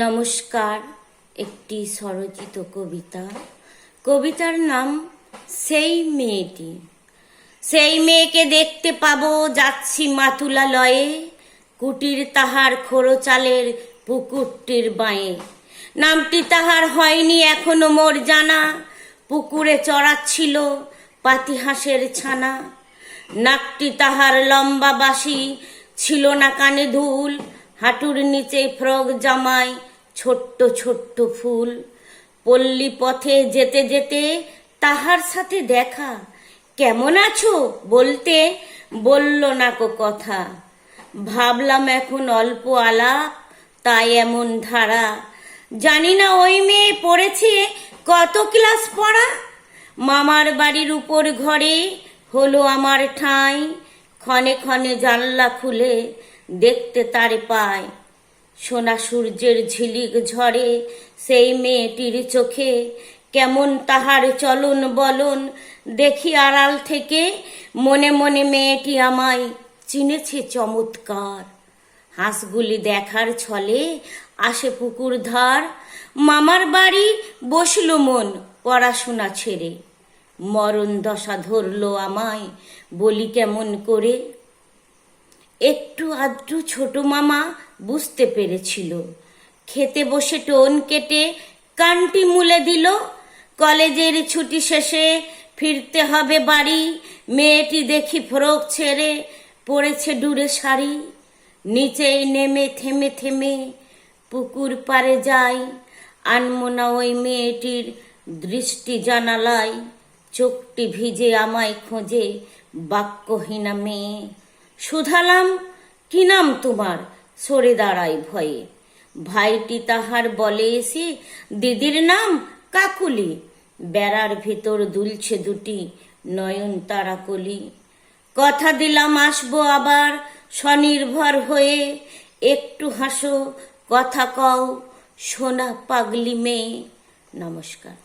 নমস্কার। একটি স্বরচিত কবিতা। কবিতার নাম সেই মেয়েটি। সেই মেয়েকে দেখতে পাবো যাচ্ছি মাতুলালয়ে, কুটির তাহার খোরচালের পুকুরটির বাঁয়ে। নামটি তাহার হয়নি এখনো মোর জানা, পুকুরে চড়াচ্ছিল পাতিহাঁসের ছানা। নাকটি তাহার লম্বা বাসি, ছিল না কানে দুল, হাঁটুর নিচে ফ্রক জামায় ছোট্ট ছোট্ট ফুল। পল্লী পথে যেতে যেতে তাহার সাথে দেখা, কেমন আছো বলতে বলল না কো কথা। ভাবলাম এখন অল্প আলাপ, তাই এমন ধারা। জানি না ওই মেয়ে পড়েছে কত ক্লাস পড়া। মামার বাড়ির উপর ঘরে হলো আমার ঠাঁই, ক্ষণে ক্ষণে জানলা খুলে দেখতে তারে পায়। সোনা সূর্যের ঝিলিক ঝরে সেই মেয়েটির চোখে, কেমন তাহার চলন বলন দেখি আড়াল থেকে। মনে মনে মেয়েটি আমায় চিনেছে চমৎকার। হাঁসগুলি দেখার ছলে আসে পুকুর ধার। মামার বাড়ি বসল মন পড়াশোনা ছেড়ে, মরণ দশা ধরলো আমায় বলি কেমন করে। একটু আধটু ছোট মামা বুঝতে পেরেছিল, খেতে বসে টোন কেটে কানটি মুলে দিল। কলেজের ছুটি শেষে ফিরতে হবে বাড়ি, মেয়েটি দেখি ফ্রক ছেড়ে পড়েছে ডুরে শাড়ি। নিচেই নেমে থেমে থেমে পুকুর পাড়ে যাই, আনমো না ওই মেয়েটির দৃষ্টি জানালায়। চোখটি ভিজে আমায় খোঁজে বাক্যহীনা মেয়ে। শুধালাম, কি নাম তোমার? সরে দাঁড়াই ভয়ে। ভাইটি তাহার বলে এসে, দিদির নাম কাকুলি। বেড়ার ভেতর দুলছে দুটি নয়ন তারা কলি। কথা দিলাম আসবো আবার স্বনির্ভর হয়ে, একটু হাসো কথা কও সোনা পাগলি মেয়ে। নমস্কার।